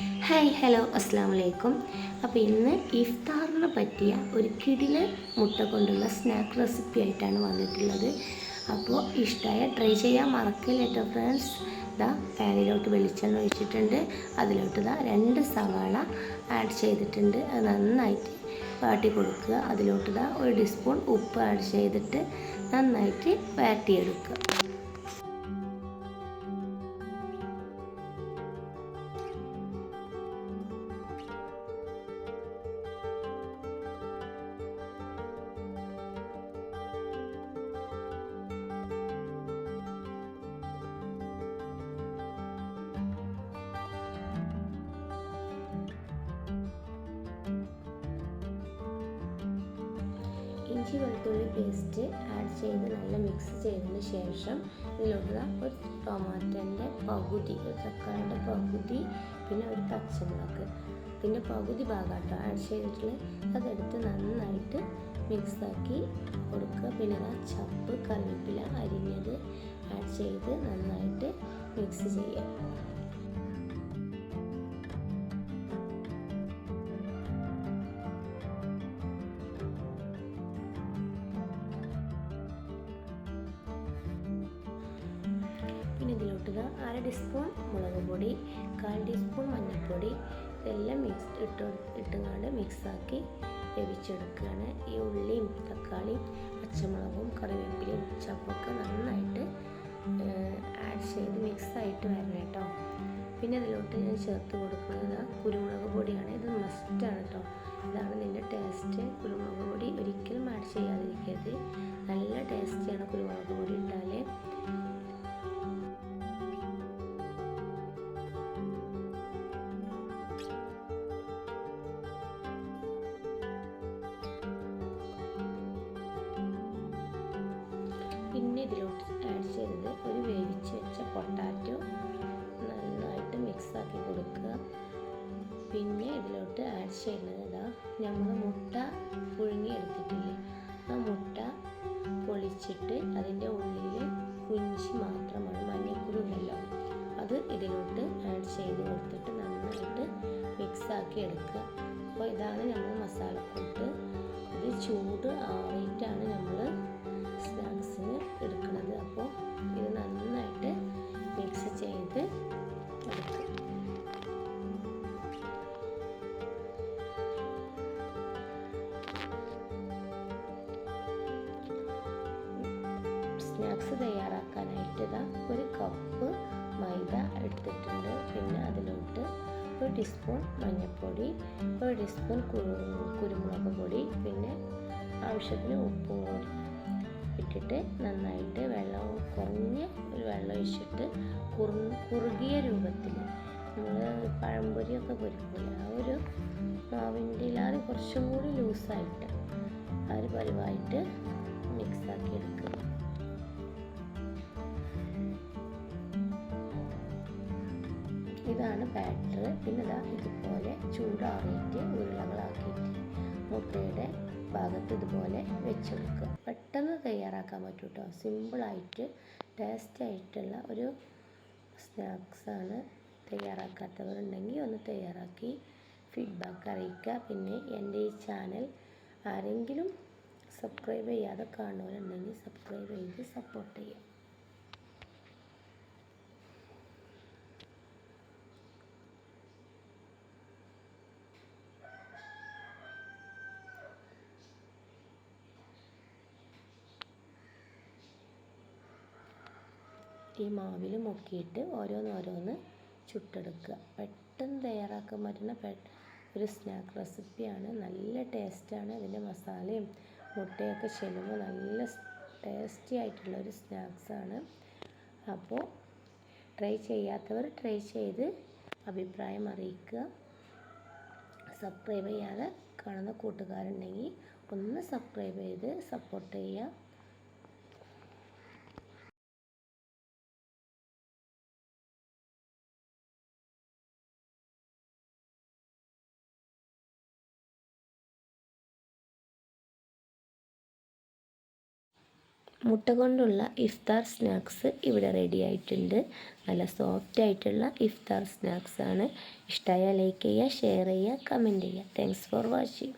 Hi hello അസ്സാം വലൈക്കും. അപ്പോൾ ഇന്ന് ഇഫ്താറിന് പറ്റിയ ഒരു കിടിലൻ മുട്ട കൊണ്ടുള്ള സ്നാക്ക് റെസിപ്പി ആയിട്ടാണ് വന്നിട്ടുള്ളത്. അപ്പോൾ ഇഷ്ടമായ ട്രൈ ചെയ്യാൻ മറക്കില്ല കേട്ടോ ഫ്രണ്ട്സ്. ഇതാ പാനിലോട്ട് വെളിച്ചെണ്ണ ഒഴിച്ചിട്ടുണ്ട്. അതിലോട്ട് ഇതാ 2 സവാള ആഡ് ചെയ്തിട്ടുണ്ട്. അത് നന്നായിട്ട് വാട്ടി കൊടുക്കുക. അതിലോട്ട് ഇതാ 1 ടീസ്പൂൺ ഉപ്പ് ആഡ് ചെയ്തിട്ട് നന്നായിട്ട് വാട്ടിയെടുക്കുക. ഇഞ്ചി വെളുത്തുള്ളി പേസ്റ്റ് ആഡ് ചെയ്ത് നല്ല മിക്സ് ചെയ്തതിന് ശേഷം ഇതിലോട്ട് ഒരു ടൊമാറ്റോൻ്റെ പകുതി, ഒരു തക്കാളിയുടെ പകുതി, പിന്നെ ഒരു പച്ചമുളക്, പിന്നെ പകുതി ഭാഗമാട്ടോ ആഡ് ചെയ്തിട്ടുള്ളത്. അതെടുത്ത് നന്നായിട്ട് മിക്സാക്കി കൊടുക്കുക. പിന്നെ ചപ്പ് കറിവേപ്പില അരിഞ്ഞത് ആഡ് ചെയ്ത് നന്നായിട്ട് മിക്സ് ചെയ്യുക. പിന്നെ ഇതിലോട്ട് 1/2 ടീസ്പൂൺ മുളക് പൊടി, 1/4 ടീസ്പൂൺ മഞ്ഞൾപ്പൊടി, ഇതെല്ലാം ഇട്ടുകൊണ്ട് മിക്സാക്കി വേവിച്ചെടുക്കുകയാണ്. ഈ ഉള്ളിയും തക്കാളിയും പച്ചമുളകും കറിവേപ്പിലയും ചപ്പൊക്കെ നന്നായിട്ട് ആഡ് ചെയ്ത് മിക്സായിട്ട് വരണം കേട്ടോ. പിന്നെ അതിലോട്ട് ഞാൻ ചേർത്ത് കൊടുക്കുന്നത് കുരുമുളക് പൊടിയാണ്. ഇത് മസ്റ്റാണ് കേട്ടോ. ഇതാണ് ഇതിൻ്റെ ടേസ്റ്റ്. കുരുമുളക് പൊടി ഒരിക്കലും ആഡ് ചെയ്യാതിരിക്കരുത്. നല്ല ടേസ്റ്റിയാണ് കുരുമുളക് പൊടി ഇട്ടാൽ. പിന്നെ ഇതിലോട്ട് ആഡ് ചെയ്തത് ഒരു വേവിച്ച് വെച്ച പൊട്ടാറ്റോ നന്നായിട്ട് മിക്സാക്കി കൊടുക്കുക. പിന്നെ ഇതിലോട്ട് ആഡ് ചെയ്യുന്നത് നമ്മൾ മുട്ട പുഴുങ്ങിയെടുത്തിട്ടില്ലേ, ആ മുട്ട പൊളിച്ചിട്ട് അതിൻ്റെ ഉള്ളിൽ കുഞ്ചി മാത്രമാണ്, മഞ്ഞക്കുരു ഉണ്ടല്ലോ, അത് ഇതിലോട്ട് ആഡ് ചെയ്ത് കൊടുത്തിട്ട് നന്നായിട്ട് മിക്സാക്കി എടുക്കുക. അപ്പോൾ ഇതാണ് നമ്മൾ മസാലക്കൂട്ട്. ഇത് ചൂട് ആറിയിട്ടാണ് നമ്മൾ സ്നാക്സിന് എടുക്കുന്നത്. അപ്പോൾ ഇത് നന്നായിട്ട് മിക്സ് ചെയ്ത് എടുക്കുക. സ്നാക്സ് തയ്യാറാക്കാനായിട്ട് ഒരു കപ്പ് മൈദ എടുത്തിട്ടുണ്ട്. പിന്നെ അതിലോട്ട് 1 ടീസ്പൂൺ മഞ്ഞൾപ്പൊടി, 1 ടീസ്പൂൺ കുരുമുളക് പൊടി, പിന്നെ ആവശ്യത്തിന് ഉപ്പും കൂടി ഇട്ടിട്ട് നന്നായിട്ട് കുറഞ്ഞ ഒരു വെള്ളം ഒഴിച്ചിട്ട് കുറുകിയ രൂപത്തിൽ നമ്മൾ പഴംപൊരിയൊക്കെ പൊരിക്കില്ല, ആ ഒരു മാവിൻ്റെ ഇല്ലാതെ കുറച്ചും കൂടി ലൂസായിട്ട് ആ ഒരു പരിവായിട്ട് മിക്സാക്കി എടുക്കുക. ഇതാണ് ബാറ്റർ. പിന്നെ ഇതുപോലെ ചൂടാറിയിട്ട് ഉരുളകളാക്കിയിട്ട് മുട്ടയുടെ ഭാഗത്ത് ഇതുപോലെ വെച്ചെടുക്കുക. പെട്ടെന്ന് തയ്യാറാക്കാൻ പറ്റും കേട്ടോ. സിമ്പിളായിട്ട് ടേസ്റ്റായിട്ടുള്ള ഒരു സ്നാക്സാണ്. തയ്യാറാക്കാത്തവരുണ്ടെങ്കിൽ ഒന്ന് തയ്യാറാക്കി ഫീഡ്ബാക്ക് അറിയിക്കുക. പിന്നെ എൻ്റെ ഈ ചാനൽ ആരെങ്കിലും സബ്സ്ക്രൈബ് ചെയ്യാതെ കാണുന്നവരുണ്ടെങ്കിൽ സബ്സ്ക്രൈബ് ചെയ്ത് സപ്പോർട്ട് ചെയ്യുക. ഈ മാവിൽ മുക്കിയിട്ട് ഓരോന്നോരോന്ന് ചുട്ടെടുക്കുക. പെട്ടെന്ന് തയ്യാറാക്കാൻ പറ്റുന്ന ഒരു സ്നാക്ക് റെസിപ്പിയാണ്. നല്ല ടേസ്റ്റാണ്. അതിൻ്റെ മസാലയും മുട്ടയൊക്കെ ചെല്ലുമ്പോൾ നല്ല ടേസ്റ്റി ആയിട്ടുള്ളൊരു സ്നാക്സാണ്. അപ്പോൾ ട്രൈ ചെയ്യാത്തവർ ട്രൈ ചെയ്ത് അഭിപ്രായം അറിയിക്കുക. സബ്സ്ക്രൈബ് ചെയ്യാതെ കാണുന്ന കൂട്ടുകാരുണ്ടെങ്കിൽ ഒന്ന് സബ്സ്ക്രൈബ് ചെയ്ത് സപ്പോർട്ട് ചെയ്യുക. മുട്ട കൊണ്ടുള്ള ഇഫ്താർ സ്നാക്സ് ഇവിടെ റെഡി ആയിട്ടുണ്ട്. നല്ല സോഫ്റ്റ് ആയിട്ടുള്ള ഇഫ്താർ സ്നാക്സാണ്. ഇഷ്ടമായാൽ ലൈക്ക് ചെയ്യുക, ഷെയർ ചെയ്യുക, കമൻറ്റ് ചെയ്യുക. Thanks for watching.